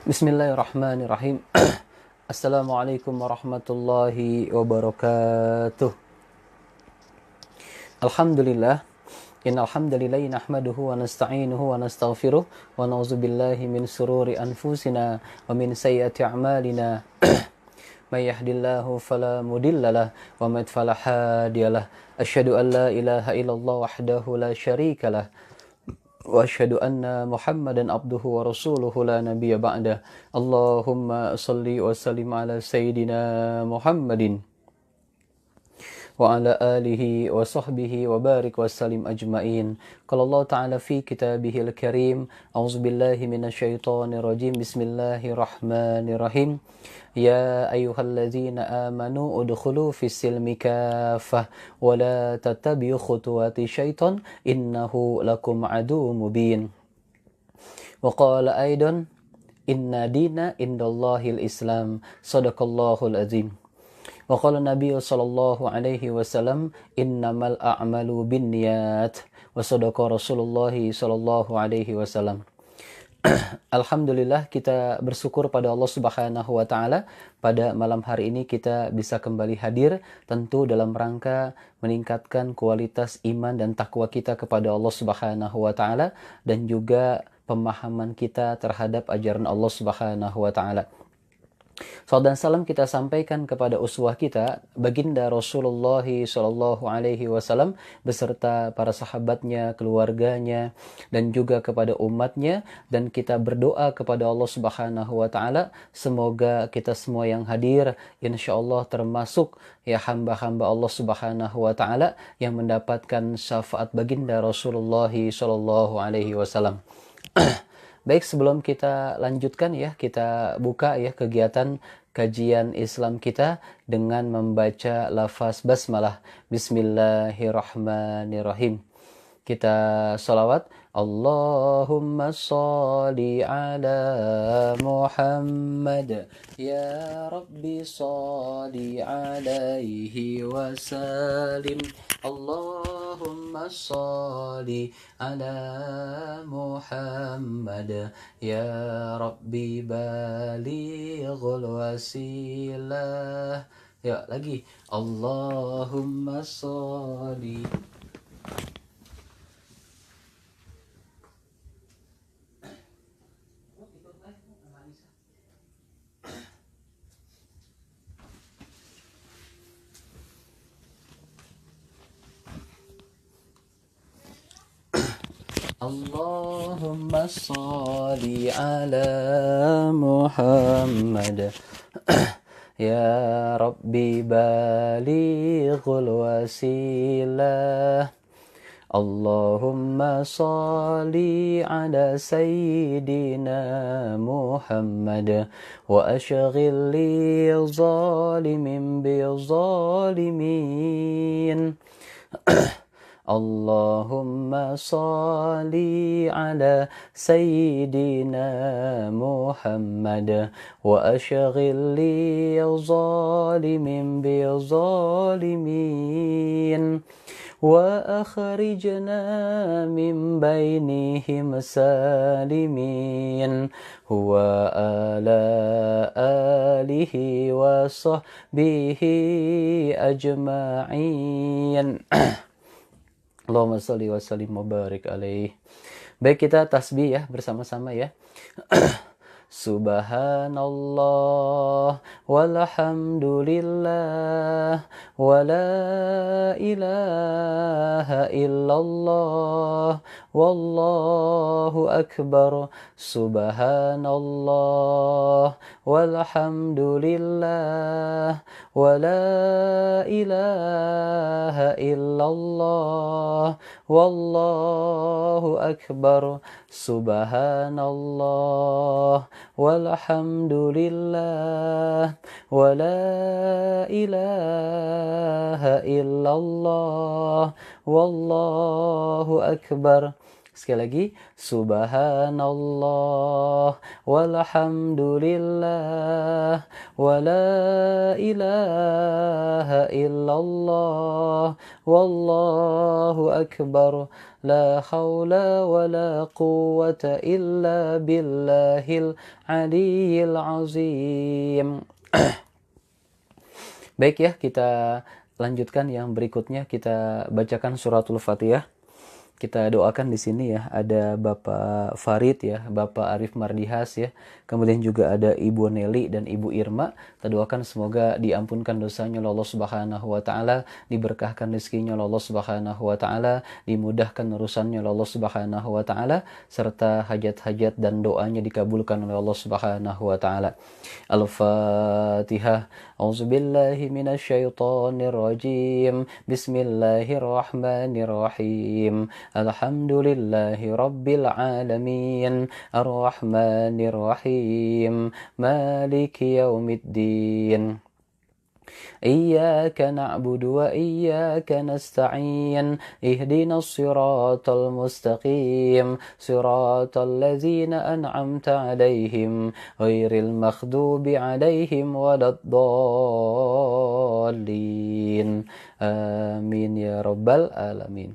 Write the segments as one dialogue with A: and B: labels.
A: Bismillahirrahmanirrahim. Assalamualaikum warahmatullahi wabarakatuh. Alhamdulillah. Innal hamdalillah nahmaduhu wa nasta'inuhu wa nastaghfiruh wa na'udzu billahi min sururi anfusina wa min sayyiati a'malina. May yahdihillahu fala mudhillalah wa may yudlil fala hadiyalah. Asyhadu an la ilaha illallah wahdahu la syarikalah. Wa asyhadu anna Muhammadan abduhu wa rasuluhu la nabiyya ba'dah. Allahumma shalli wa sallim ala sayyidina Muhammadin wa ala alihi wa sahbihi wa barik wa sallim ajma'in. Qala Allah ta'ala fi kitabihil karim, a'udzu billahi minasyaitonir rajim. Bismillahirrahmanirrahim. Ya ayyuhalladzina amanu udkhulu fis silmi kaffah wa la tattabi'u khutuwati syaitan innahu lakum aduwwum mubin. Wa qala aidan inna dina indallahil islam. Shadaqallahul azim. Wa qala Nabi sallallahu alaihi wasallam innamal a'malu binniyat. Wa sadaqa Rasulullah sallallahu alaihi wasallam. Alhamdulillah, kita bersyukur pada Allah Subhanahu wa taala pada malam hari ini kita bisa kembali hadir tentu dalam rangka meningkatkan kualitas iman dan takwa kita kepada Allah Subhanahu wa taala dan juga pemahaman kita terhadap ajaran Allah Subhanahu wa taala. Salam dan salam kita sampaikan kepada uswah kita, baginda Rasulullah Shallallahu Alaihi Wasallam beserta para sahabatnya, keluarganya, dan juga kepada umatnya. Dan kita berdoa kepada Allah Subhanahu Wa Taala, semoga kita semua yang hadir, insya Allah termasuk ya hamba-hamba Allah Subhanahu Wa Taala yang mendapatkan syafaat baginda Rasulullah Shallallahu Alaihi Wasallam. Baik, sebelum kita lanjutkan ya, kita buka ya kegiatan kajian Islam kita dengan membaca lafaz basmalah. Bismillahirrahmanirrahim. Kita sholawat. Allahumma sholli ala Muhammad. Ya Rabbi sholli alaihi wasallim. Allahumma sholli ala Muhammad. Ya Rabbi balighul wasilah. Ya, lagi. Allahumma sholli. Allahumma sholli ala Muhammad. Ya Rabbi balighul wasilah. Allahumma sholli ala sayyidina Muhammad wa ashghil li zalimin bi zalimin. Allahumma sholli ala sayyidina Muhammad wa ashghil li zalimin bi zalimin wa akhrijna min bainihim salimin wa ala alihi wa sahbihi ajma'in. Allahumma sholli wa sallim wa barik alaih. Baik, kita tasbih ya bersama-sama ya. Subhanallah walhamdulillah wa la ilaha illallah wallahu akbar. Subhanallah walhamdulillah wa la ilaha illallah wallahu akbar. Subhanallah walhamdulillah wa la ilaha illallah wallahu akbar. Sekali lagi, subhanallah walhamdulillah wala ilaha illallah wallahu akbar. La haula wa la quwwata illa billahil aliyyil azim. Baik ya, kita lanjutkan yang berikutnya. Kita bacakan suratul Fatihah. Kita doakan di sini ya, ada Bapak Farid ya, Bapak Arif Mardihas ya, kemudian juga ada Ibu Nelly dan Ibu Irma. Kita doakan semoga diampunkan dosanya oleh Allah Subhanahu wa taala, diberkahkan rezekinya oleh Allah Subhanahu wa taala, dimudahkan urusannya oleh Allah Subhanahu wa taala, serta hajat-hajat dan doanya dikabulkan oleh Allah Subhanahu wa taala. Al-Fatihah. A'udzubillahi minasyaitonir rajim. Bismillahirrahmanirrahim. Alhamdulillahi Rabbil Alamin. Ar-Rahmanir-Rahim. Maliki Yaumiddin. إياك نعبد وإياك نستعين اهدنا الصراط المستقيم صراط الذين أنعمت عليهم غير المغضوب عليهم ولا الضالين آمين يا رب العالمين.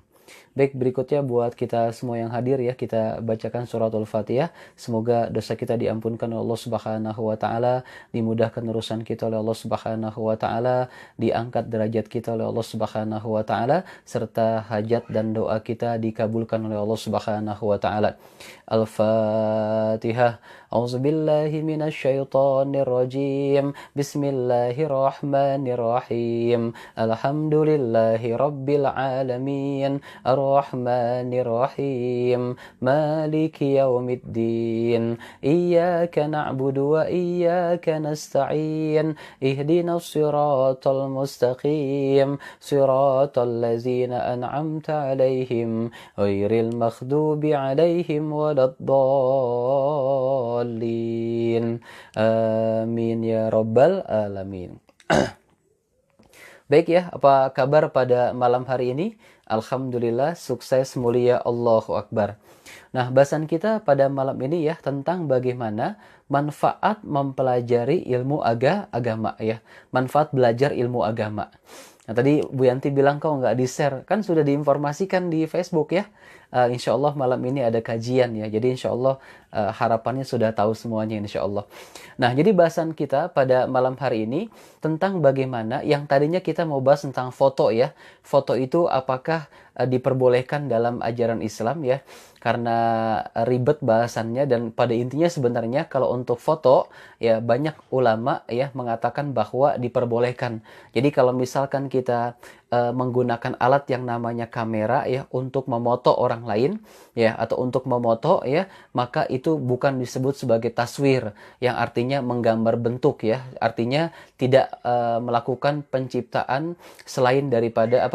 A: Baik, berikutnya buat kita semua yang hadir ya, kita bacakan suratul Fatihah. Semoga dosa kita diampunkan oleh Allah Subhanahu wa taala, dimudahkan urusan kita oleh Allah Subhanahu wa taala, diangkat derajat kita oleh Allah Subhanahu wa taala, serta hajat dan doa kita dikabulkan oleh Allah Subhanahu wa taala. Al-Fatihah. A'udzubillahi minasyaitonir rajim. Bismillahirrahmanirrahim. Alhamdulillahi rabbil alamin. Ar-Rahmanir-Rahim. Maliki Yaumiddin. Iyyaka na'budu wa iyyaka nasta'in. Ihdinas siratal mustaqim. Siratal ladzina an'amta 'alaihim ghairil maghdubi 'alaihim waladdallin. Amin ya rabbal alamin. Baik ya, apa kabar pada malam hari ini? Alhamdulillah, sukses, mulia, Allahu Akbar. Nah, bahasan kita pada malam ini ya tentang bagaimana manfaat mempelajari ilmu agama ya. Manfaat belajar ilmu agama. Nah, tadi Bu Yanti bilang kok nggak di-share, kan sudah diinformasikan di Facebook ya. Insya Allah malam ini ada kajian ya. Jadi insya Allah harapannya sudah tahu semuanya insya Allah. Nah, jadi bahasan kita pada malam hari ini tentang bagaimana yang tadinya kita mau bahas tentang foto ya. Foto itu apakah diperbolehkan dalam ajaran Islam ya. Karena ribet bahasannya dan pada intinya sebenarnya kalau untuk foto ya banyak ulama ya mengatakan bahwa diperbolehkan. Jadi kalau misalkan kita menggunakan alat yang namanya kamera ya untuk memoto orang lain ya atau untuk memoto ya, maka itu bukan disebut sebagai taswir yang artinya menggambar bentuk ya, artinya tidak melakukan penciptaan selain daripada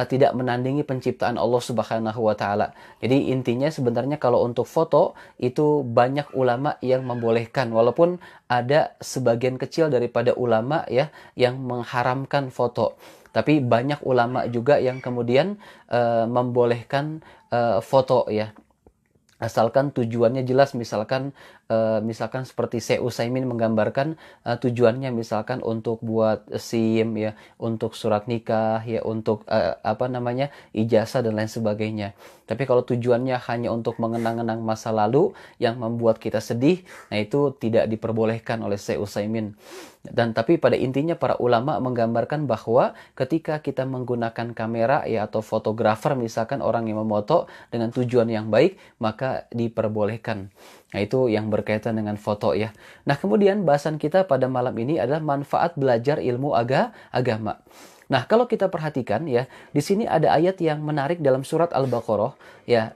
A: tidak menandingi penciptaan Allah Subhanahu wa taala. Jadi intinya sebenarnya kalau untuk foto itu banyak ulama yang membolehkan, walaupun ada sebagian kecil daripada ulama ya yang mengharamkan foto. Tapi banyak ulama juga yang kemudian membolehkan foto ya. Asalkan tujuannya jelas, misalkan seperti Syekh Utsaimin menggambarkan tujuannya misalkan untuk buat SIM ya, untuk surat nikah ya, untuk ijazah dan lain sebagainya. Tapi kalau tujuannya hanya untuk mengenang-enang masa lalu yang membuat kita sedih, nah itu tidak diperbolehkan oleh Syekh Utsaimin. Dan tapi pada intinya para ulama menggambarkan bahwa ketika kita menggunakan kamera ya atau fotografer misalkan orang yang memoto dengan tujuan yang baik, maka diperbolehkan. Nah, itu yang berkaitan dengan foto ya. Nah, kemudian bahasan kita pada malam ini adalah manfaat belajar ilmu agama. Nah, kalau kita perhatikan ya, di sini ada ayat yang menarik dalam surat Al-Baqarah ya,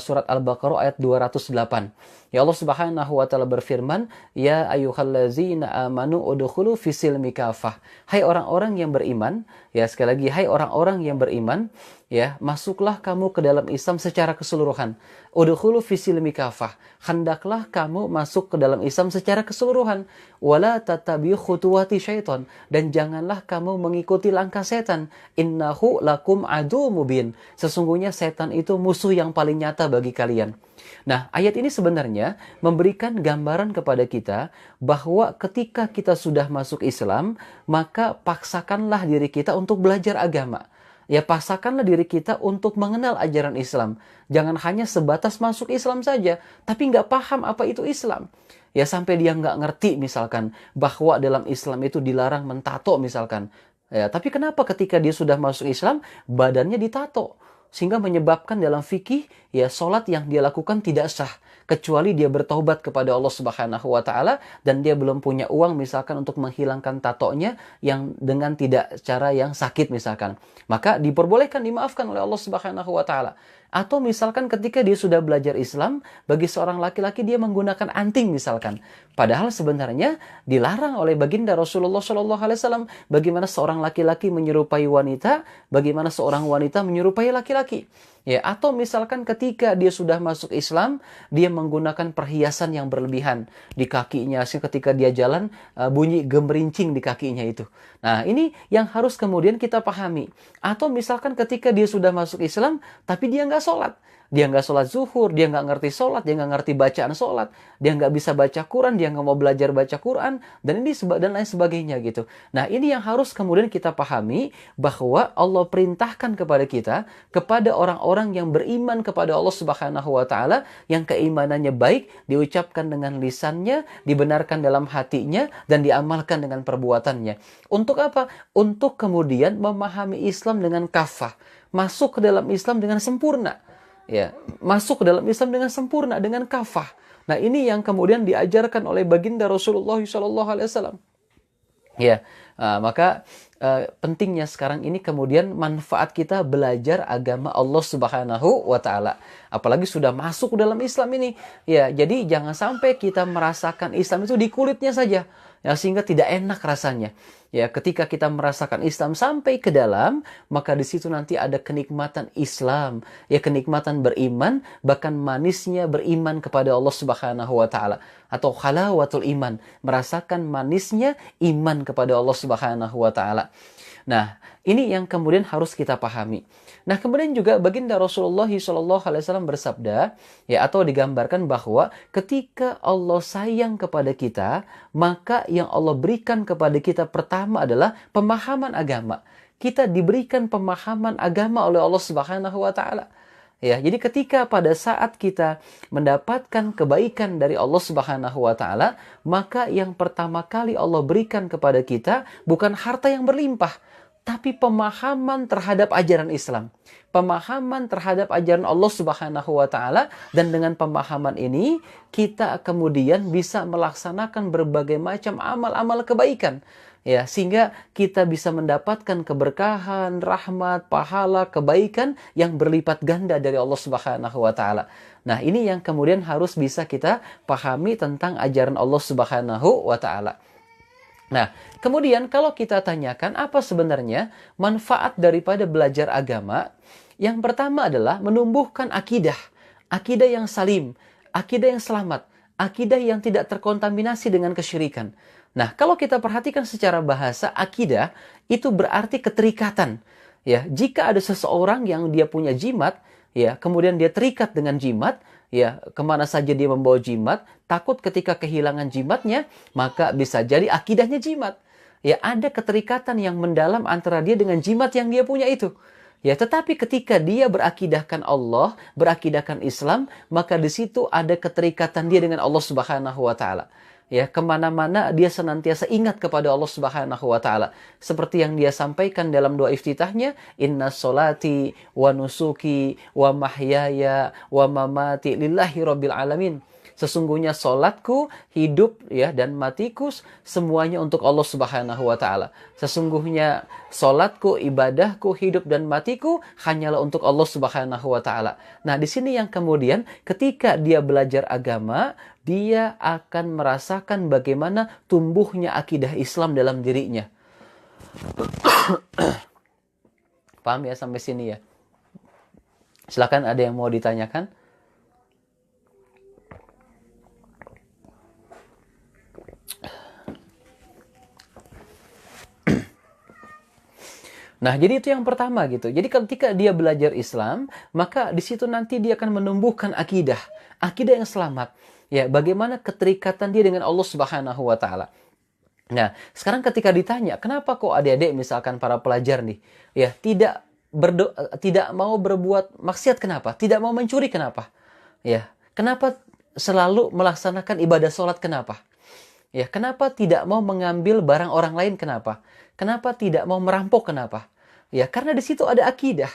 A: surat Al-Baqarah ayat 208. Ya, Allah Subhanahu wa taala berfirman, "Ya ayyuhallazina amanu udkhulu fisilmi kafah." Hai orang-orang yang beriman, ya sekali lagi hai orang-orang yang beriman, ya, masuklah kamu ke dalam Islam secara keseluruhan. Udkhulu fisilmi kafah. Hendaklah kamu masuk ke dalam Islam secara keseluruhan. Wala tatabi'u khutuwati syaiton, dan janganlah kamu mengikuti mengikuti langkah setan. Innahu lakum adu mubin. Sesungguhnya setan itu musuh yang paling nyata bagi kalian. Nah, ayat ini sebenarnya memberikan gambaran kepada kita bahwa ketika kita sudah masuk Islam, maka paksakanlah diri kita untuk belajar agama. Ya, paksakanlah diri kita untuk mengenal ajaran Islam. Jangan hanya sebatas masuk Islam saja, tapi nggak paham apa itu Islam. Ya, sampai dia nggak ngerti misalkan bahwa dalam Islam itu dilarang mentato misalkan. Ya, tapi kenapa ketika dia sudah masuk Islam, badannya ditato? Sehingga menyebabkan dalam fikih, ya sholat yang dia lakukan tidak sah. Kecuali dia bertaubat kepada Allah Subhanahu wa Ta'ala dan dia belum punya uang misalkan untuk menghilangkan tatonya yang dengan tidak cara yang sakit misalkan. Maka diperbolehkan, dimaafkan oleh Allah Subhanahu wa Ta'ala. Atau misalkan ketika dia sudah belajar Islam, bagi seorang laki-laki dia menggunakan anting misalkan. Padahal sebenarnya dilarang oleh baginda Rasulullah SAW. Bagaimana seorang laki-laki menyerupai wanita, bagaimana seorang wanita menyerupai laki-laki. Ya, atau misalkan ketika dia sudah masuk Islam, dia menggunakan perhiasan yang berlebihan di kakinya, sehingga ketika dia jalan bunyi gemerincing di kakinya itu. Nah, ini yang harus kemudian kita pahami. Atau misalkan ketika dia sudah masuk Islam, tapi dia nggak sholat. Dia nggak sholat zuhur, dia nggak ngerti sholat, dia nggak ngerti bacaan sholat, dia nggak bisa baca Quran, dia nggak mau belajar baca Quran, dan lain sebagainya gitu. Nah, ini yang harus kemudian kita pahami bahwa Allah perintahkan kepada kita, kepada orang-orang yang beriman kepada Allah Subhanahu wa Ta'ala, yang keimanannya baik, diucapkan dengan lisannya, dibenarkan dalam hatinya, dan diamalkan dengan perbuatannya. Untuk apa? Untuk kemudian memahami Islam dengan kafah, masuk ke dalam Islam dengan sempurna. Ya, masuk ke dalam Islam dengan sempurna, dengan kafah. Nah, ini yang kemudian diajarkan oleh baginda Rasulullah SAW. Ya, maka pentingnya sekarang ini kemudian manfaat kita belajar agama Allah Subhanahu wa Ta'ala. Apalagi sudah masuk dalam Islam ini. Ya, jadi jangan sampai kita merasakan Islam itu di kulitnya saja. Ya, sehingga tidak enak rasanya. Ya, ketika kita merasakan Islam sampai ke dalam, maka di situ nanti ada kenikmatan Islam, ya kenikmatan beriman, bahkan manisnya beriman kepada Allah Subhanahu wa Ta'ala, atau halawatul iman, merasakan manisnya iman kepada Allah Subhanahu wa Ta'ala. Nah, ini yang kemudian harus kita pahami. Nah, kemudian juga baginda Rasulullah SAW bersabda, ya, atau digambarkan bahwa ketika Allah sayang kepada kita, maka yang Allah berikan kepada kita pertama adalah pemahaman agama. Kita diberikan pemahaman agama oleh Allah Subhanahu wa Ta'ala. Ya, jadi ketika pada saat kita mendapatkan kebaikan dari Allah Subhanahu wa Ta'ala, maka yang pertama kali Allah berikan kepada kita bukan harta yang berlimpah, tapi pemahaman terhadap ajaran Islam. Pemahaman terhadap ajaran Allah Subhanahu wa Ta'ala, dan dengan pemahaman ini kita kemudian bisa melaksanakan berbagai macam amal-amal kebaikan. Ya, sehingga kita bisa mendapatkan keberkahan, rahmat, pahala, kebaikan yang berlipat ganda dari Allah Subhanahu wa Ta'ala. Nah, ini yang kemudian harus bisa kita pahami tentang ajaran Allah Subhanahu wa Ta'ala. Nah, kemudian kalau kita tanyakan apa sebenarnya manfaat daripada belajar agama, yang pertama adalah menumbuhkan akidah. Akidah yang salim, akidah yang selamat, akidah yang tidak terkontaminasi dengan kesyirikan. Nah, kalau kita perhatikan secara bahasa, akidah itu berarti keterikatan. Ya, jika ada seseorang yang dia punya jimat, ya, kemudian dia terikat dengan jimat, ya, kemana saja dia membawa jimat, takut ketika kehilangan jimatnya, maka bisa jadi akidahnya jimat. Ya, ada keterikatan yang mendalam antara dia dengan jimat yang dia punya itu. Ya, tetapi ketika dia berakidahkan Allah, berakidahkan Islam, maka di situ ada keterikatan dia dengan Allah Subhanahu wa Ta'ala. Ya, kemana-mana dia senantiasa ingat kepada Allah Subhanahu wa Ta'ala. Seperti yang dia sampaikan dalam doa iftitahnya, Inna solati wa nusuki wa mahyaya wa mamati lillahi rabbil alamin. Sesungguhnya solatku, hidup, ya, dan matiku semuanya untuk Allah Subhanahu wa Ta'ala. Sesungguhnya solatku, ibadahku, hidup dan matiku hanyalah untuk Allah Subhanahu wa Ta'ala. Nah, di sini yang kemudian ketika dia belajar agama, dia akan merasakan bagaimana tumbuhnya akidah Islam dalam dirinya. Paham ya sampai sini ya? Silakan, ada yang mau ditanyakan? Nah, jadi itu yang pertama gitu. Jadi ketika dia belajar Islam, maka di situ nanti dia akan menumbuhkan akidah, akidah yang selamat. Ya, bagaimana keterikatan dia dengan Allah Subhanahu wa taala. Nah, sekarang ketika ditanya, kenapa kok adik-adik misalkan para pelajar nih, ya, tidak mau berbuat maksiat, kenapa? Tidak mau mencuri, kenapa? Ya, kenapa selalu melaksanakan ibadah sholat, kenapa? Ya, kenapa tidak mau mengambil barang orang lain, kenapa? Kenapa tidak mau merampok, kenapa? Ya, karena di situ ada akidah.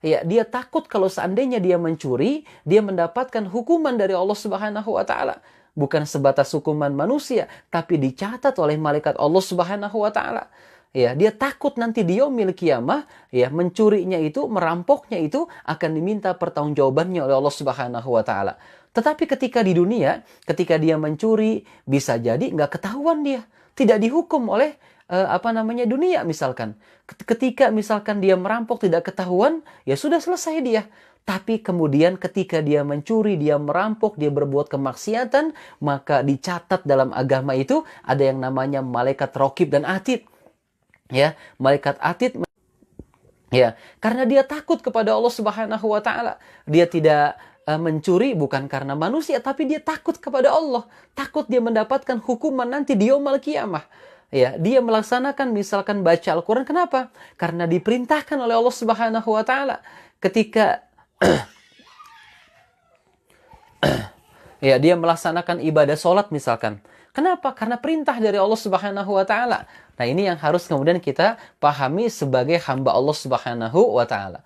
A: Ya, dia takut kalau seandainya dia mencuri, dia mendapatkan hukuman dari Allah Subhanahu wa taala. Bukan sebatas hukuman manusia, tapi dicatat oleh malaikat Allah Subhanahu wa taala. Ya, dia takut nanti di yaumil qiyamah, ya, mencurinya itu, merampoknya itu akan diminta pertanggungjawabannya oleh Allah Subhanahu wa taala. Tetapi ketika di dunia, ketika dia mencuri, bisa jadi nggak ketahuan dia, tidak dihukum oleh dunia misalkan. Ketika misalkan dia merampok tidak ketahuan, ya sudah selesai dia. Tapi kemudian ketika dia mencuri, dia merampok, dia berbuat kemaksiatan, maka dicatat dalam agama itu ada yang namanya malaikat raqib dan atid. Ya, malaikat atid, ya, karena dia takut kepada Allah Subhanahu wa taala. Dia tidak mencuri bukan karena manusia, tapi dia takut kepada Allah. Takut dia mendapatkan hukuman nanti di yaumul qiyamah. Ya, dia melaksanakan misalkan baca Al-Qur'an, kenapa? Karena diperintahkan oleh Allah Subhanahu wa taala. Ketika ya, dia melaksanakan ibadah sholat misalkan. Kenapa? Karena perintah dari Allah Subhanahu wa taala. Nah, ini yang harus kemudian kita pahami sebagai hamba Allah Subhanahu wa taala.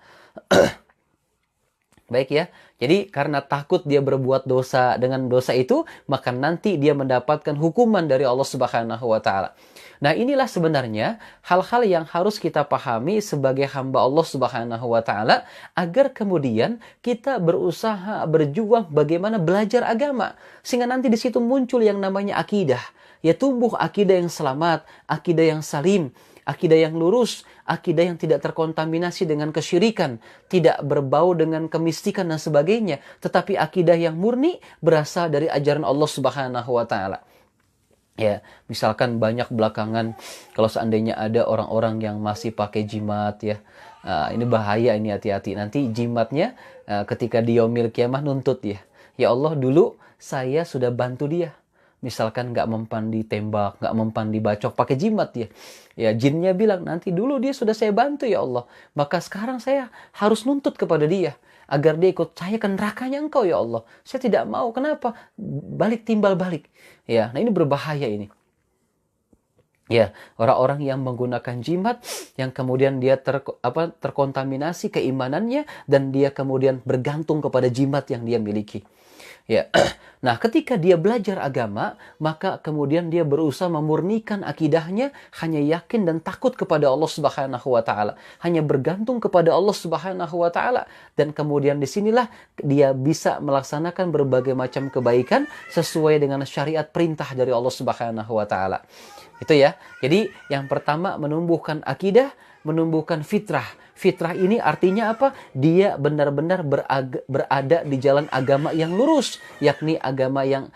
A: Baik ya. Jadi karena takut dia berbuat dosa, dengan dosa itu maka nanti dia mendapatkan hukuman dari Allah Subhanahu wa taala. Nah, inilah sebenarnya hal-hal yang harus kita pahami sebagai hamba Allah Subhanahu wa taala agar kemudian kita berusaha berjuang bagaimana belajar agama sehingga nanti di situ muncul yang namanya akidah. Ya, tumbuh akidah yang selamat, akidah yang salim, akidah yang lurus, akidah yang tidak terkontaminasi dengan kesyirikan, tidak berbau dengan kemistikan dan sebagainya, tetapi akidah yang murni berasal dari ajaran Allah Subhanahu wa taala. Ya, misalkan banyak belakangan kalau seandainya ada orang-orang yang masih pakai jimat ya. Ini bahaya, ini hati-hati. Nanti jimatnya ketika di yaumil qiyamah nuntut ya. Ya Allah, dulu saya sudah bantu dia. Misalkan nggak mempan ditembak, nggak mempan dibacok pakai jimat ya. Ya, jinnya bilang, nanti dulu dia sudah saya bantu ya Allah. Maka sekarang saya harus nuntut kepada dia agar dia ikut saya ke nerakanya engkau ya Allah. Saya tidak mau, kenapa? Balik timbal balik. Ya, nah ini berbahaya ini. Ya, orang-orang yang menggunakan jimat yang kemudian dia terkontaminasi keimanannya dan dia kemudian bergantung kepada jimat yang dia miliki. Ya. Nah, ketika dia belajar agama, maka kemudian dia berusaha memurnikan akidahnya, hanya yakin dan takut kepada Allah Subhanahu wa taala, hanya bergantung kepada Allah Subhanahu wa taala, dan kemudian disinilah dia bisa melaksanakan berbagai macam kebaikan sesuai dengan syariat perintah dari Allah Subhanahu wa taala. Itu ya. Jadi yang pertama menumbuhkan akidah, menumbuhkan fitrah. Fitrah ini artinya apa? Dia benar-benar berada di jalan agama yang lurus, yakni agama yang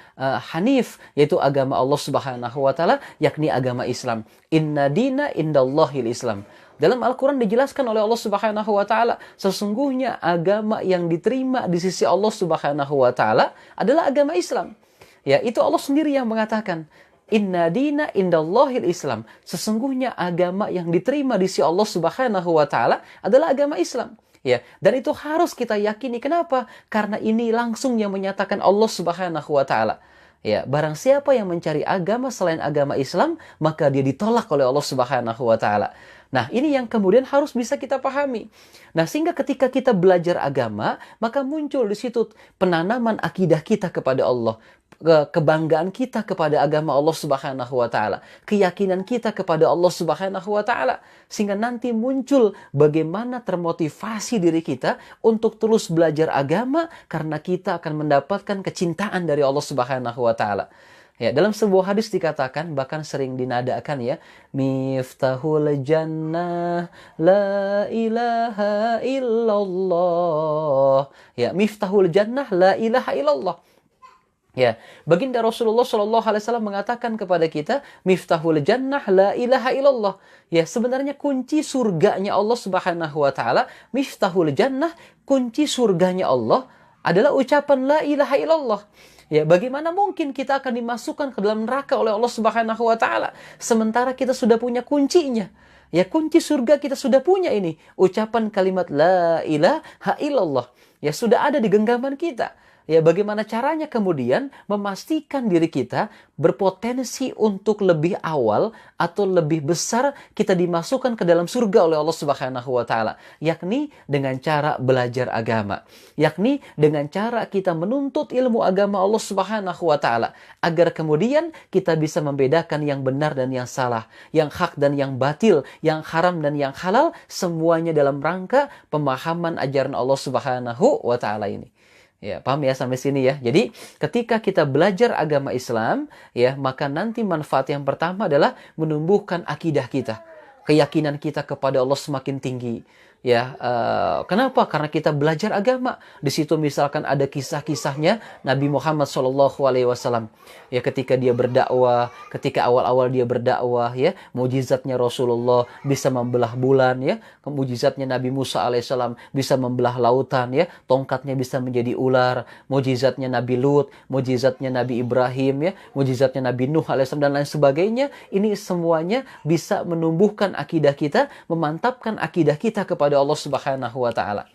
A: hanif, yaitu agama Allah Subhanahu wa taala, yakni agama Islam. Inna dina indallahil Islam. Dalam Al-Quran dijelaskan oleh Allah Subhanahu wa taala, sesungguhnya agama yang diterima di sisi Allah Subhanahu wa taala adalah agama Islam. Ya, itu Allah sendiri yang mengatakan, Inna dina indallahil Islam. Sesungguhnya agama yang diterima di sisi Allah Subhanahu wa taala adalah agama Islam. Ya, dan itu harus kita yakini. Kenapa? Karena ini langsung yang menyatakan Allah Subhanahu wa taala. Ya, barang siapa yang mencari agama selain agama Islam, maka dia ditolak oleh Allah Subhanahu wa taala. Nah, ini yang kemudian harus bisa kita pahami. Nah, sehingga ketika kita belajar agama, maka muncul di situ penanaman akidah kita kepada Allah, kebanggaan kita kepada agama Allah Subhanahu wa taala, keyakinan kita kepada Allah Subhanahu wa taala, sehingga nanti muncul bagaimana termotivasi diri kita untuk terus belajar agama karena kita akan mendapatkan kecintaan dari Allah Subhanahu wa taala. Ya, dalam sebuah hadis dikatakan, bahkan sering dinadakan ya, Miftahul jannah la ilaha illallah. Ya, Miftahul jannah la ilaha illallah. Ya, baginda Rasulullah Shallallahu Alaihi Wasallam mengatakan kepada kita, miftahul jannah la ilaha illallah. Ya, sebenarnya kunci surganya Allah Subhanahu Wa Taala, miftahul jannah, kunci surganya Allah adalah ucapan la ilaha illallah. Ya, bagaimana mungkin kita akan dimasukkan ke dalam neraka oleh Allah Subhanahu Wa Taala sementara kita sudah punya kuncinya? Ya, kunci surga kita sudah punya ini, ucapan kalimat la ilaha illallah. Ya, sudah ada di genggaman kita. Ya, bagaimana caranya kemudian memastikan diri kita berpotensi untuk lebih awal atau lebih besar kita dimasukkan ke dalam surga oleh Allah Subhanahu wa taala, yakni dengan cara belajar agama, yakni dengan cara kita menuntut ilmu agama Allah Subhanahu wa taala agar kemudian kita bisa membedakan yang benar dan yang salah, yang hak dan yang batil, yang haram dan yang halal, semuanya dalam rangka pemahaman ajaran Allah Subhanahu wa taala ini. Ya, paham ya sampai sini ya. Jadi, ketika kita belajar agama Islam, ya, maka nanti manfaat yang pertama adalah menumbuhkan akidah kita. Keyakinan kita kepada Allah semakin tinggi. Ya, kenapa? Karena kita belajar agama. Di situ misalkan ada kisah-kisahnya Nabi Muhammad SAW. Ya, ketika dia berdakwah, ketika awal-awal dia berdakwah, ya, mujizatnya Rasulullah bisa membelah bulan, ya, mujizatnya Nabi Musa alaihissalam bisa membelah lautan, ya, tongkatnya bisa menjadi ular, mujizatnya Nabi Lut, mujizatnya Nabi Ibrahim, ya, mujizatnya Nabi Nuh alaihissalam dan lain sebagainya. Ini semuanya bisa menumbuhkan akidah kita, memantapkan akidah kita kepada Allah Subhanahu wa taala.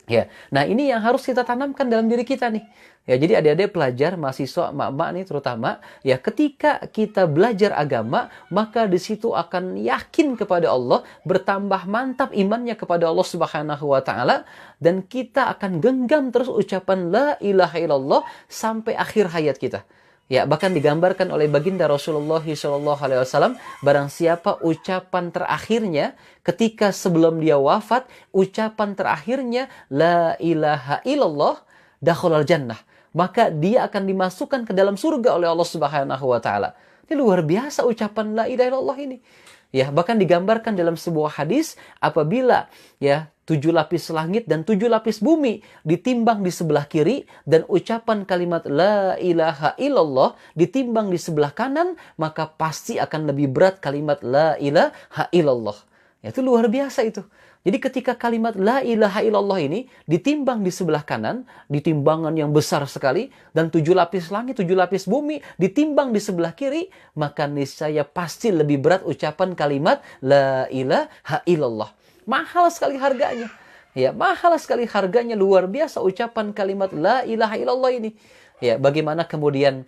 A: Ya. Nah, ini yang harus kita tanamkan dalam diri kita nih. Ya, jadi adik-adik pelajar, mahasiswa, emak-emak nih terutama, ya, ketika kita belajar agama, maka di situ akan yakin kepada Allah, bertambah mantap imannya kepada Allah Subhanahu wa taala, dan kita akan genggam terus ucapan la ilaha illallah sampai akhir hayat kita. Ya, bahkan digambarkan oleh baginda Rasulullah SAW, barang siapa ucapan terakhirnya ketika sebelum dia wafat, ucapan terakhirnya la ilaha illallah dakhalal jannah, maka dia akan dimasukkan ke dalam surga oleh Allah Subhanahu wa taala. Ini luar biasa ucapan la ilaha illallah ini. Ya, bahkan digambarkan dalam sebuah hadis, apabila, ya, 7 lapis langit dan 7 lapis bumi ditimbang di sebelah kiri, dan ucapan kalimat la ilaha illallah ditimbang di sebelah kanan, maka pasti akan lebih berat kalimat la ilaha illallah. Ya, itu luar biasa itu. Jadi ketika kalimat la ilaha illallah ini ditimbang di sebelah kanan, di timbangan yang besar sekali, dan 7 lapis langit, 7 lapis bumi ditimbang di sebelah kiri, maka niscaya pasti lebih berat ucapan kalimat la ilaha illallah. Mahal sekali harganya. Ya, mahal sekali harganya, luar biasa ucapan kalimat la ilaha illallah ini. Ya, bagaimana kemudian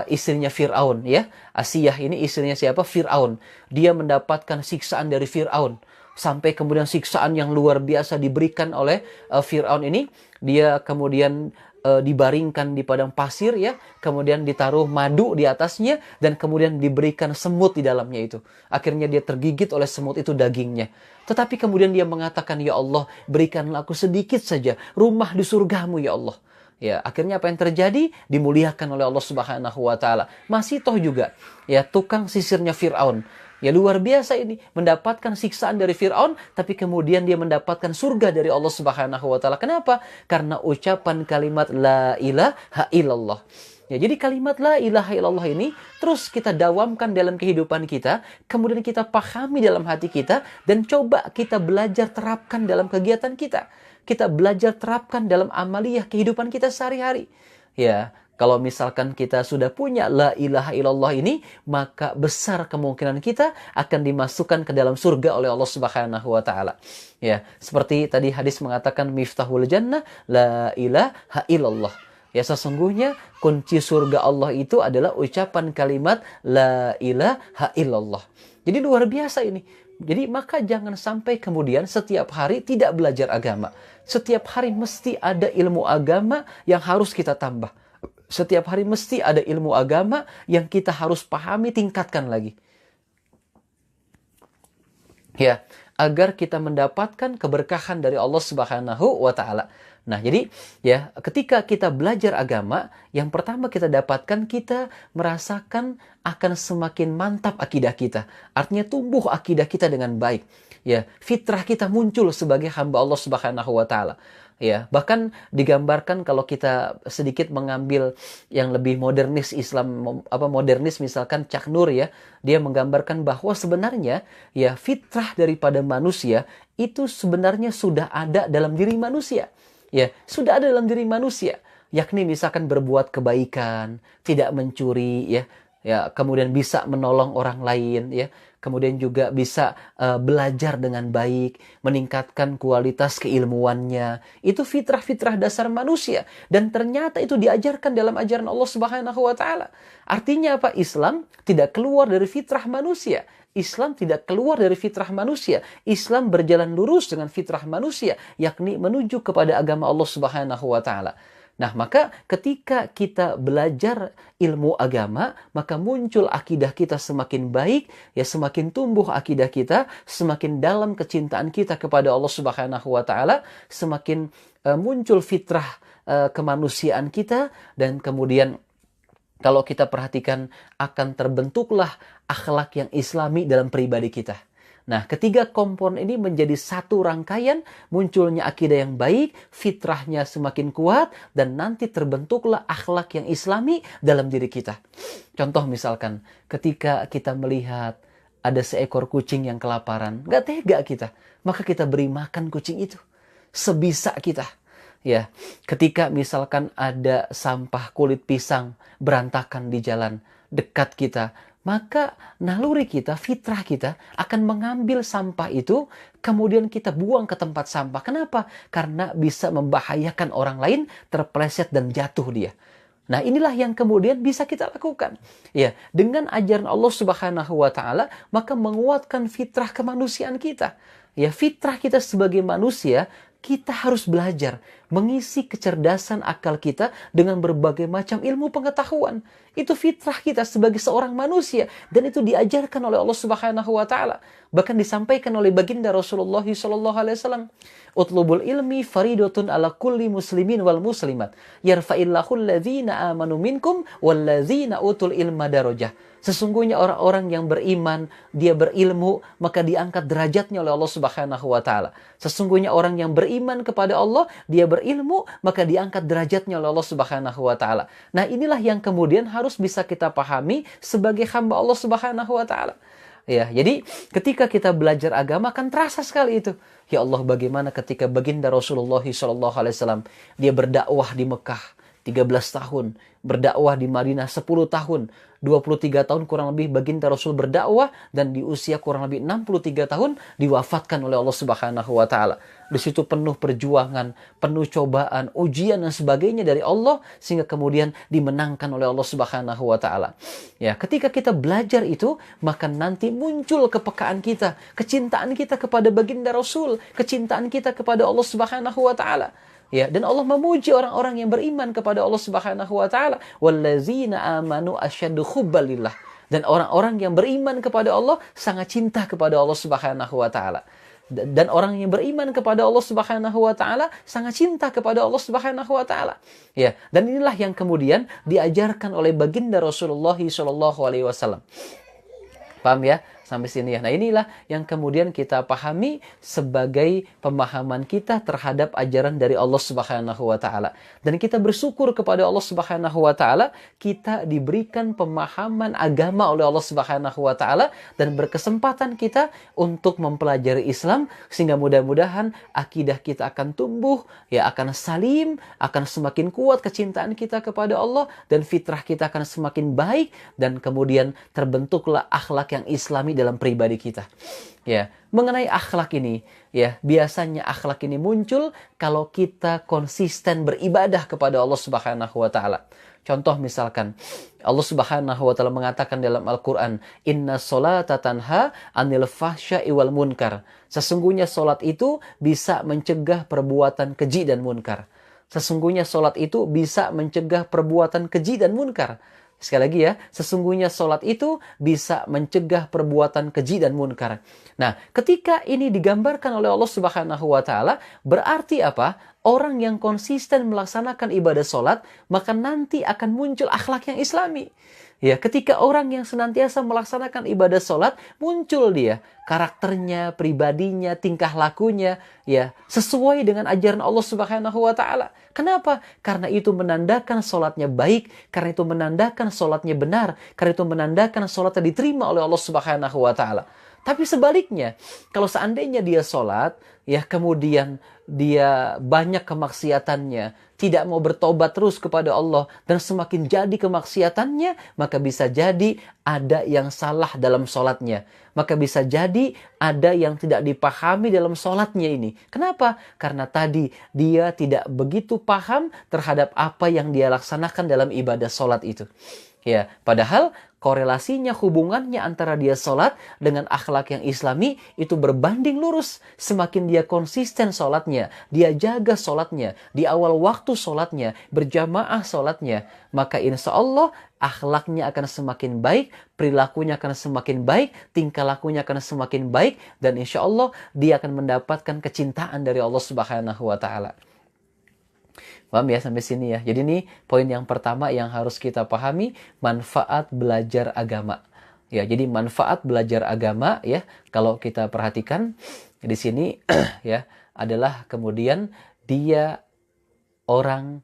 A: istrinya Fir'aun, ya. Asiyah ini istrinya siapa? Fir'aun. Dia mendapatkan siksaan dari Fir'aun. Sampai kemudian siksaan yang luar biasa diberikan oleh Fir'aun ini. Dia kemudian dibaringkan di padang pasir, ya, kemudian ditaruh madu di atasnya, dan kemudian diberikan semut di dalamnya itu. Akhirnya dia tergigit oleh semut itu dagingnya. Tetapi kemudian dia mengatakan, ya Allah, berikanlah aku sedikit saja rumah di surgamu, ya Allah. Ya, akhirnya apa yang terjadi? Dimuliakan oleh Allah Subhanahu wa taala. Masih toh juga, ya, tukang sisirnya Fir'aun. Ya, luar biasa ini, mendapatkan siksaan dari Fir'aun, tapi kemudian dia mendapatkan surga dari Allah Subhanahu wa taala. Kenapa? Karena ucapan kalimat la ilaha illallah. Ya, jadi kalimat la ilaha illallah ini terus kita dawamkan dalam kehidupan kita, kemudian kita pahami dalam hati kita, dan coba kita belajar terapkan dalam kegiatan kita. Kita belajar terapkan dalam amaliyah kehidupan kita sehari-hari. Ya, kalau misalkan kita sudah punya la ilaha illallah ini, maka besar kemungkinan kita akan dimasukkan ke dalam surga oleh Allah Subhanahu wa taala. Ya, seperti tadi hadis mengatakan miftahul jannah la ilaha illallah. Ya, sesungguhnya kunci surga Allah itu adalah ucapan kalimat la ilaha illallah. Jadi luar biasa ini. Jadi maka jangan sampai kemudian setiap hari tidak belajar agama. Setiap hari mesti ada ilmu agama yang harus kita tambah. Setiap hari mesti ada ilmu agama yang kita harus pahami, tingkatkan lagi. Ya, agar kita mendapatkan keberkahan dari Allah Subhanahu wa taala. Nah, jadi ya, ketika kita belajar agama, yang pertama kita dapatkan, kita merasakan akan semakin mantap akidah kita. Artinya tumbuh akidah kita dengan baik. Ya, fitrah kita muncul sebagai hamba Allah Subhanahu wa taala. Ya, bahkan digambarkan kalau kita sedikit mengambil yang lebih modernis Islam, modernis misalkan Cak Nur ya, dia menggambarkan bahwa sebenarnya ya fitrah daripada manusia itu sebenarnya sudah ada dalam diri manusia. Ya, sudah ada dalam diri manusia, yakni misalkan berbuat kebaikan, tidak mencuri ya, kemudian bisa menolong orang lain ya. Kemudian juga bisa belajar dengan baik, meningkatkan kualitas keilmuannya. Itu fitrah-fitrah dasar manusia. Dan ternyata itu diajarkan dalam ajaran Allah Subhanahu wa Ta'ala. Artinya apa? Islam tidak keluar dari fitrah manusia. Islam tidak keluar dari fitrah manusia. Islam berjalan lurus dengan fitrah manusia, yakni menuju kepada agama Allah Subhanahu wa Ta'ala. Nah, maka ketika kita belajar ilmu agama, maka muncul akidah kita semakin baik, ya semakin tumbuh akidah kita, semakin dalam kecintaan kita kepada Allah Subhanahu wa Ta'ala, semakin muncul fitrah kemanusiaan kita, dan kemudian kalau kita perhatikan akan terbentuklah akhlak yang islami dalam pribadi kita. Nah, ketiga komponen ini menjadi satu rangkaian, munculnya akidah yang baik, fitrahnya semakin kuat, dan nanti terbentuklah akhlak yang islami dalam diri kita. Contoh misalkan, ketika kita melihat ada seekor kucing yang kelaparan, gak tega kita, maka kita beri makan kucing itu sebisa kita. Ya, ketika misalkan ada sampah kulit pisang berantakan di jalan dekat kita, maka naluri kita, fitrah kita akan mengambil sampah itu, kemudian kita buang ke tempat sampah. Kenapa? Karena bisa membahayakan orang lain, terpleset dan jatuh dia. Nah, inilah yang kemudian bisa kita lakukan. Ya, dengan ajaran Allah Subhanahu wa Ta'ala, maka menguatkan fitrah kemanusiaan kita. Ya, fitrah kita sebagai manusia, kita harus belajar mengisi kecerdasan akal kita dengan berbagai macam ilmu pengetahuan. Itu fitrah kita sebagai seorang manusia, dan itu diajarkan oleh Allah Subhanahu wa Ta'ala. Bahkan disampaikan oleh baginda Rasulullah sallallahu alaihi wasallam, "Utlubul ilmi faridatun ala kulli muslimin wal muslimat, yarfa'illahu alladhina amanu minkum walladzina utul ilma darajah." Sesungguhnya orang-orang yang beriman, dia berilmu, maka diangkat derajatnya oleh Allah Subhanahu wa Ta'ala. Sesungguhnya orang yang beriman kepada Allah, dia berilmu, maka diangkat derajatnya oleh Allah Subhanahu wa Ta'ala. Nah, inilah yang kemudian harus bisa kita pahami sebagai hamba Allah Subhanahu wa Ta'ala. Ya, jadi ketika kita belajar agama kan terasa sekali itu. Ya Allah, bagaimana ketika baginda Rasulullah SAW, dia berdakwah di Mekah 13 tahun, berdakwah di Madinah 10 tahun, 23 tahun kurang lebih baginda Rasul berdakwah, dan di usia kurang lebih 63 tahun diwafatkan oleh Allah Subhanahu wa Ta'ala. Di situ penuh perjuangan, penuh cobaan, ujian dan sebagainya dari Allah, sehingga kemudian dimenangkan oleh Allah Subhanahu wa Ta'ala. Ya, ketika kita belajar itu, maka nanti muncul kepekaan kita, kecintaan kita kepada baginda Rasul, kecintaan kita kepada Allah Subhanahu wa Ta'ala. Ya, dan Allah memuji orang-orang yang beriman kepada Allah Subhanahu wa Ta'ala. Wallazina amanu asyaddu hubbalillah. Dan orang-orang yang beriman kepada Allah sangat cinta kepada Allah Subhanahu wa Ta'ala. Dan orang yang beriman kepada Allah Subhanahu wa Ta'ala sangat cinta kepada Allah Subhanahu wa Ta'ala. Ya, dan inilah yang kemudian diajarkan oleh baginda Rasulullah sallallahu alaihi wasallam. Paham ya? Sampai sini ya. Nah, inilah yang kemudian kita pahami sebagai pemahaman kita terhadap ajaran dari Allah Subhanahu wa Ta'ala. Dan kita bersyukur kepada Allah Subhanahu wa Ta'ala, kita diberikan pemahaman agama oleh Allah Subhanahu wa Ta'ala, dan berkesempatan kita untuk mempelajari Islam, sehingga mudah-mudahan akidah kita akan tumbuh, ya akan salim, akan semakin kuat kecintaan kita kepada Allah, dan fitrah kita akan semakin baik, dan kemudian terbentuklah akhlak yang islami dalam pribadi kita. Ya, mengenai akhlak ini, ya, biasanya akhlak ini muncul kalau kita konsisten beribadah kepada Allah Subhanahu wa Ta'ala. Contoh misalkan, Allah Subhanahu wa Ta'ala mengatakan dalam Al-Qur'an, "Inna sholata tanha 'anil fahsya'i wal munkar." Sesungguhnya salat itu bisa mencegah perbuatan keji dan munkar. Sesungguhnya salat itu bisa mencegah perbuatan keji dan munkar. Sekali lagi ya, sesungguhnya sholat itu bisa mencegah perbuatan keji dan munkar. Nah, ketika ini digambarkan oleh Allah Subhanahu wa Ta'ala, berarti apa? Orang yang konsisten melaksanakan ibadah sholat, maka nanti akan muncul akhlak yang islami. Ya, ketika orang yang senantiasa melaksanakan ibadah sholat, muncul dia karakternya, pribadinya, tingkah lakunya, ya sesuai dengan ajaran Allah Subhanahu wa Ta'ala. Kenapa? Karena itu menandakan sholatnya baik, karena itu menandakan sholatnya benar, karena itu menandakan sholatnya diterima oleh Allah Subhanahu wa Ta'ala. Tapi sebaliknya, kalau seandainya dia sholat, ya kemudian dia banyak kemaksiatannya, tidak mau bertobat terus kepada Allah, dan semakin jadi kemaksiatannya, maka bisa jadi ada yang salah dalam sholatnya. Maka bisa jadi ada yang tidak dipahami dalam sholatnya ini. Kenapa? Karena tadi dia tidak begitu paham terhadap apa yang dia laksanakan dalam ibadah sholat itu. Ya, padahal korelasinya, hubungannya antara dia sholat dengan akhlak yang islami itu berbanding lurus. Semakin dia konsisten sholatnya, dia jaga sholatnya, di awal waktu sholatnya, berjamaah sholatnya, maka insya Allah akhlaknya akan semakin baik, perilakunya akan semakin baik, tingkah lakunya akan semakin baik, dan insya Allah dia akan mendapatkan kecintaan dari Allah Subhanahu wa Ta'ala. Paham ya sampai sini ya? Jadi ini poin yang pertama yang harus kita pahami, manfaat belajar agama. Ya, jadi manfaat belajar agama ya, kalau kita perhatikan di sini ya, adalah kemudian dia orang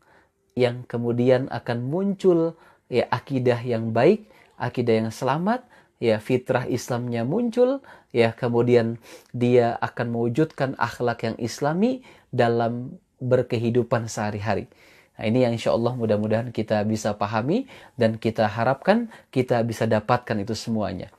A: yang kemudian akan muncul ya akidah yang baik, akidah yang selamat, ya fitrah Islamnya muncul, ya kemudian dia akan mewujudkan akhlak yang islami dalam berkehidupan sehari-hari. Nah, ini yang insya Allah mudah-mudahan kita bisa pahami dan kita harapkan kita bisa dapatkan itu semuanya.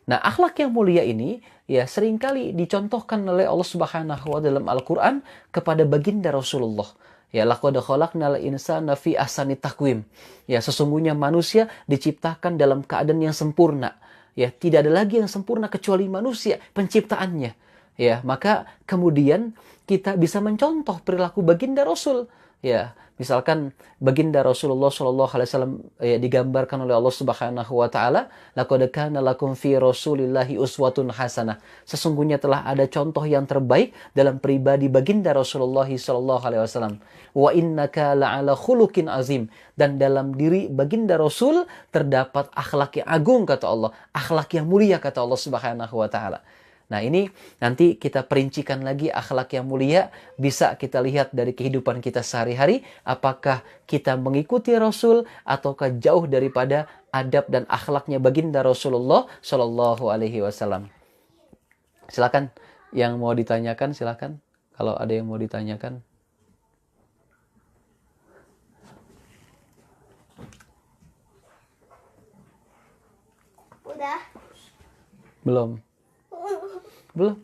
A: Nah, akhlak yang mulia ini ya seringkali dicontohkan oleh Allah Subhanahu wa Ta'ala dalam Al-Qur'an kepada baginda Rasulullah. Ya, laqad khalaqnal insana fi ahsani taqwim. Ya, sesungguhnya manusia diciptakan dalam keadaan yang sempurna. Ya, tidak ada lagi yang sempurna kecuali manusia penciptaannya. Ya, maka kemudian kita bisa mencontoh perilaku baginda Rasul. Ya, misalkan baginda Rasulullah SAW ya, digambarkan oleh Allah Subhanahu wa Ta'ala, laqad kana lakum fi Rasulillahi uswatun hasanah. Sesungguhnya telah ada contoh yang terbaik dalam pribadi baginda Rasulullah SAW. Wa innaka la'ala khuluqin azim. Dan dalam diri baginda Rasul terdapat akhlak yang agung kata Allah, akhlak yang mulia kata Allah Subhanahu wa Ta'ala. Nah, ini nanti kita perincikan lagi akhlak yang mulia, bisa kita lihat dari kehidupan kita sehari-hari, apakah kita mengikuti Rasul ataukah jauh daripada adab dan akhlaknya baginda Rasulullah Shallallahu Alaihi Wasallam. Silakan yang mau ditanyakan, silakan. Kalau ada yang mau ditanyakan.
B: Udah?
A: Belum. Belum.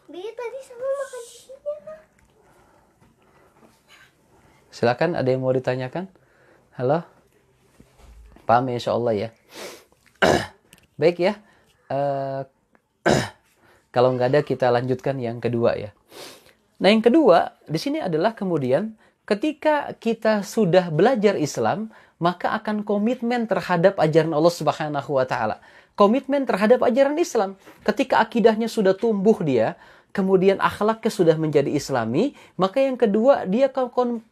B: Dia tadi sama makan isinya.
A: Silakan, ada yang mau ditanyakan? Halo? Paham ya, insya Allah ya. Baik ya. Kalau nggak ada kita lanjutkan yang kedua ya. Nah, yang kedua di sini adalah kemudian ketika kita sudah belajar Islam, maka akan komitmen terhadap ajaran Allah Subhanahu wa Ta'ala. Komitmen terhadap ajaran Islam. Ketika akidahnya sudah tumbuh dia, kemudian akhlaknya sudah menjadi Islami, maka yang kedua dia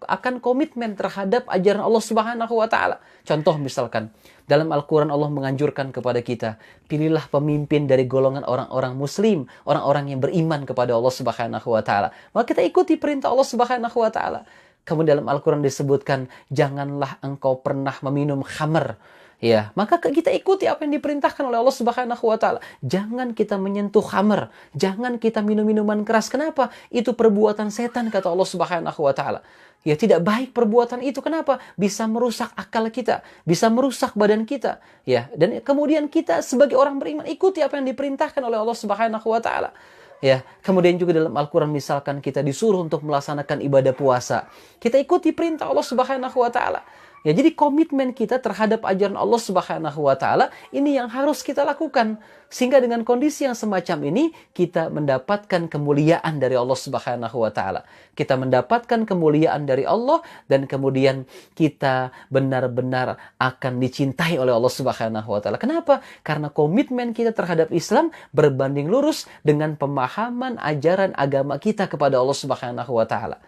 A: akan komitmen terhadap ajaran Allah Subhanahu wa Ta'ala. Contoh misalkan, dalam Al-Quran Allah menganjurkan kepada kita, pilihlah pemimpin dari golongan orang-orang muslim, orang-orang yang beriman kepada Allah Subhanahu wa Ta'ala. Maka kita ikuti perintah Allah Subhanahu wa Ta'ala. Kemudian dalam Al-Quran disebutkan, janganlah engkau pernah meminum khamr. Ya, maka kita ikuti apa yang diperintahkan oleh Allah Subhanahu wa Ta'ala. Jangan kita menyentuh khamr, jangan kita minum minuman keras. Kenapa? Itu perbuatan setan kata Allah Subhanahu wa Ta'ala. Ya, tidak baik perbuatan itu. Kenapa? Bisa merusak akal kita, bisa merusak badan kita. Ya, dan kemudian kita sebagai orang beriman ikuti apa yang diperintahkan oleh Allah Subhanahu wa Ta'ala. Ya, kemudian juga dalam Al-Quran misalkan kita disuruh untuk melaksanakan ibadah puasa. Kita ikuti perintah Allah Subhanahu wa Ta'ala. Ya, jadi komitmen kita terhadap ajaran Allah Subhanahu wa Ta'ala ini yang harus kita lakukan. Sehingga dengan kondisi yang semacam ini kita mendapatkan kemuliaan dari Allah Subhanahu wa Ta'ala. Kita mendapatkan kemuliaan dari Allah dan kemudian kita benar-benar akan dicintai oleh Allah Subhanahu wa Ta'ala. Kenapa? Karena komitmen kita terhadap Islam berbanding lurus dengan pemahaman ajaran agama kita kepada Allah Subhanahu wa Ta'ala.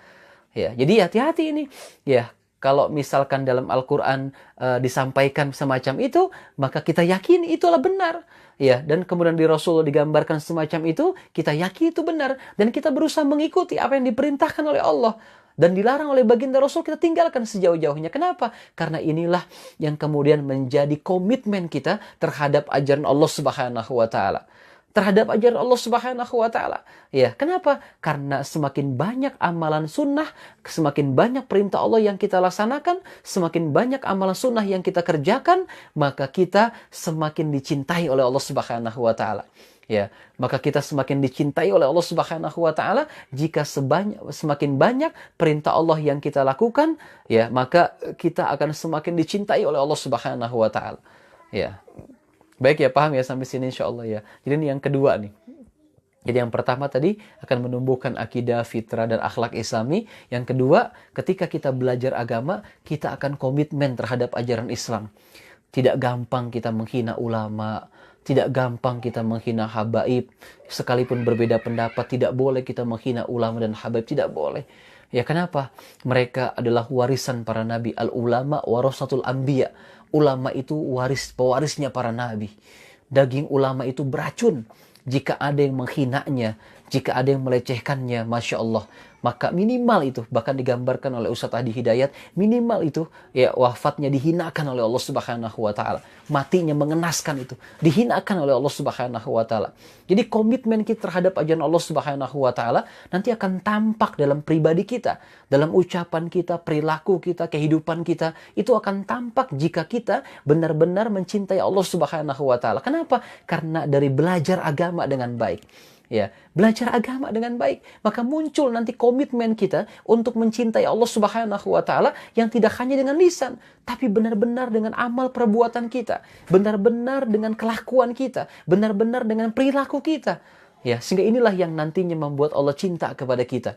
A: Ya, jadi hati-hati ini. Ya, Kalau misalkan dalam Al-Quran disampaikan semacam itu, maka kita yakini itulah benar. Ya, dan kemudian di Rasul digambarkan semacam itu, kita yakini itu benar. Dan kita berusaha mengikuti apa yang diperintahkan oleh Allah. Dan dilarang oleh baginda Rasul, kita tinggalkan sejauh-jauhnya. Kenapa? Karena inilah yang kemudian menjadi komitmen kita terhadap ajaran Allah Subhanahu wa Ta'ala. Terhadap ajaran Allah Subhanahu wa Ta'ala. Ya, kenapa? Karena semakin banyak amalan sunnah, semakin banyak perintah Allah yang kita laksanakan, semakin banyak amalan sunnah yang kita kerjakan, maka kita semakin dicintai oleh Allah Subhanahu wa Ta'ala. Ya, maka kita semakin dicintai oleh Allah Subhanahu wa Ta'ala jika semakin banyak perintah Allah yang kita lakukan, ya, maka kita akan semakin dicintai oleh Allah Subhanahu wa Ta'ala. Ya. Baik ya, paham ya sampai sini insya Allah ya. Jadi ini yang kedua nih. Jadi yang pertama tadi akan menumbuhkan akidah, fitrah, dan akhlak Islami. Yang kedua, ketika kita belajar agama, kita akan komitmen terhadap ajaran Islam. Tidak gampang kita menghina ulama, tidak gampang kita menghina habaib. Sekalipun berbeda pendapat, tidak boleh kita menghina ulama dan habaib, tidak boleh. Ya kenapa? Mereka adalah warisan para nabi. Al-ulama warasatul anbiya. Ulama itu pewarisnya para nabi. Daging ulama itu beracun. Jika ada yang menghinanya, jika ada yang melecehkannya, Masya Allah, maka minimal itu, bahkan digambarkan oleh Ustaz Adi Hidayat, minimal itu ya wafatnya dihinakan oleh Allah Subhanahu wa Ta'ala. Matinya mengenaskan itu, dihinakan oleh Allah Subhanahu wa Ta'ala. Jadi komitmen kita terhadap ajaran Allah Subhanahu wa Ta'ala nanti akan tampak dalam pribadi kita, dalam ucapan kita, perilaku kita, kehidupan kita. Itu akan tampak jika kita benar-benar mencintai Allah Subhanahu wa Ta'ala. Kenapa? Karena dari belajar agama dengan baik. Ya, belajar agama dengan baik, maka muncul nanti komitmen kita untuk mencintai Allah Subhanahu wa Ta'ala yang tidak hanya dengan lisan, tapi benar-benar dengan amal perbuatan kita, benar-benar dengan kelakuan kita, benar-benar dengan perilaku kita. Ya, sehingga inilah yang nantinya membuat Allah cinta kepada kita.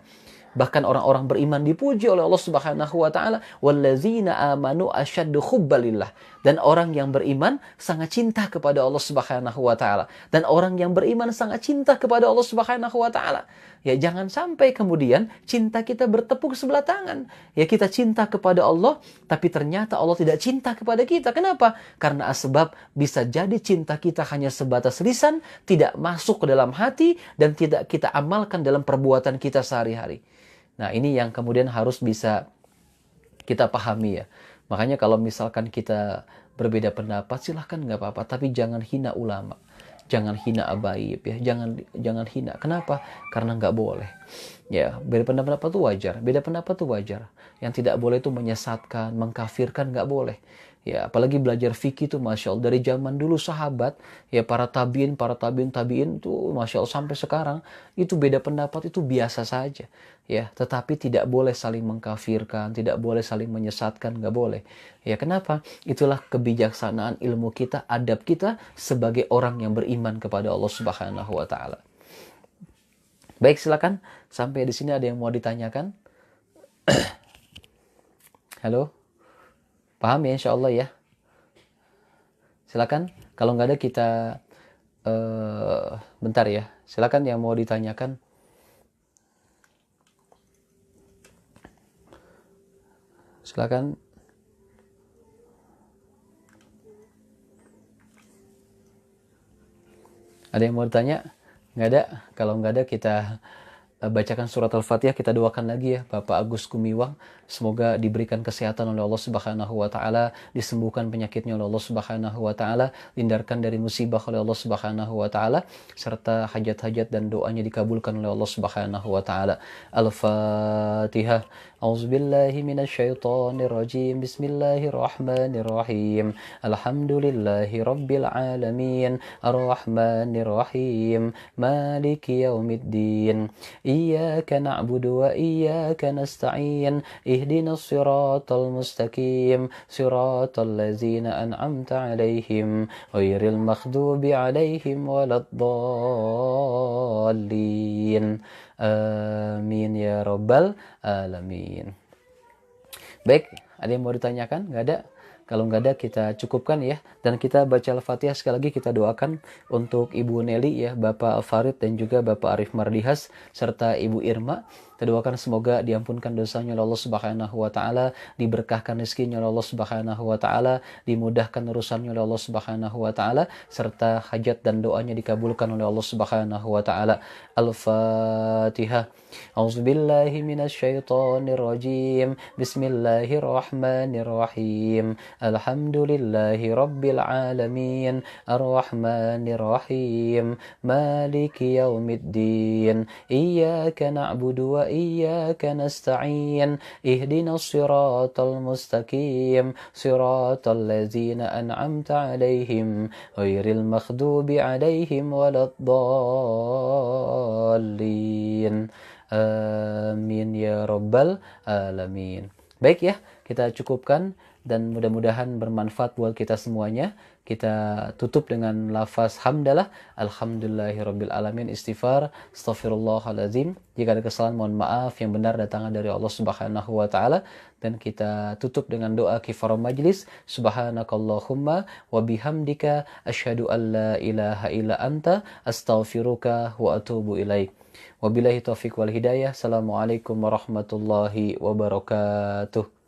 A: Bahkan orang-orang beriman dipuji oleh Allah Subhanahu wa Ta'ala, wallazina amanu asyaddu hubbalillah. Dan orang yang beriman sangat cinta kepada Allah Subhanahu wa Ta'ala. Dan orang yang beriman sangat cinta kepada Allah Subhanahu wa Ta'ala. Ya, jangan sampai kemudian cinta kita bertepuk sebelah tangan. Ya, kita cinta kepada Allah, tapi ternyata Allah tidak cinta kepada kita. Kenapa? Karena sebab bisa jadi cinta kita hanya sebatas lisan, tidak masuk ke dalam hati, dan tidak kita amalkan dalam perbuatan kita sehari-hari. Nah, ini yang kemudian harus bisa kita pahami ya. Makanya kalau misalkan kita berbeda pendapat, silahkan nggak apa-apa. Tapi jangan hina ulama. Jangan hina abaib ya. Jangan hina. Kenapa? Karena nggak boleh. Ya, beda pendapat itu wajar. Beda pendapat itu wajar. Yang tidak boleh itu menyesatkan, mengkafirkan, nggak boleh. Ya, apalagi belajar fikih itu Masya Allah. Dari zaman dulu sahabat, ya para tabiin itu Masya Allah sampai sekarang, itu beda pendapat itu biasa saja. Ya, tetapi tidak boleh saling mengkafirkan, tidak boleh saling menyesatkan, nggak boleh. Ya, kenapa? Itulah kebijaksanaan ilmu kita, adab kita sebagai orang yang beriman kepada Allah Subhanahu wa Ta'ala. Baik, silakan. Sampai di sini ada yang mau ditanyakan? Halo? Paham ya insya Allah ya? Silakan. Kalau nggak ada kita bentar ya. Silakan yang mau ditanyakan. Silakan. Ada yang mau ditanya? Nggak ada? Kalau nggak ada kita bacakan surat Al-Fatihah, kita doakan lagi ya Bapak Agus Gumiwang, semoga diberikan kesehatan oleh Allah Subhanahu wa Ta'ala, disembuhkan penyakitnya oleh Allah Subhanahu wa Ta'ala, hindarkan dari musibah oleh Allah Subhanahu wa Ta'ala, serta hajat-hajat dan doanya dikabulkan oleh Allah Subhanahu wa Ta'ala. Al-Fatihah. A'udzubillahi minasyaitonir rajim. Bismillahirrahmanirrahim. Alhamdulillahi rabbil alamin. Arrahmanir rahim. Maliki yaumiddin. Iyyaka na'budu wa iyyaka nasta'in. Ihdinas siratal mustaqim. Siratal ladzina an'amta 'alaihim ghairil maghdubi 'alaihim waladdallin. Amin ya rabbal alamin. Baik, ada yang mau ditanyakan? Nggak ada? Kalau nggak ada kita cukupkan ya. Dan kita baca Al-Fatihah sekali lagi, kita doakan untuk Ibu Nelly ya, Bapak Farid dan juga Bapak Arif Mardihas serta Ibu Irma. Kita doakan semoga diampunkan dosanya oleh Allah Subhanahu wa taala, diberkahkan rezekinya oleh Allah Subhanahu wa taala, dimudahkan urusannya oleh Allah Subhanahu wa taala, serta hajat dan doanya dikabulkan oleh Allah Subhanahu wa taala. Al-Fatihah. A'udzubillahi minasyaitonir rajim. Bismillahirrahmanirrahim. Alhamdulillahi rabbil alamin. Arrahmanir rahim. Maliki yaumiddin. Iyyaka na'budu wa iyyaka nasta'in. Ihdinas siratal mustaqim. Siratal ladzina an'amta 'alaihim ghairil maghdubi 'alaihim waladdallin. Amin ya rabbal alamin. Baik ya, kita cukupkan dan mudah-mudahan bermanfaat buat kita semuanya. Kita tutup dengan lafaz hamdalah, alhamdulillahirabbil alamin, istighfar, astaghfirullahalazim. Jika ada kesalahan mohon maaf, yang benar datangnya dari Allah Subhanahu wa taala. Dan kita tutup dengan doa kifarah majlis, subhanakallahumma wa bihamdika asyhadu an la ilaha illa anta astaghfiruka wa atubu ilaik. Wabillahi taufiq wal hidayah. Assalamualaikum warahmatullahi wabarakatuh.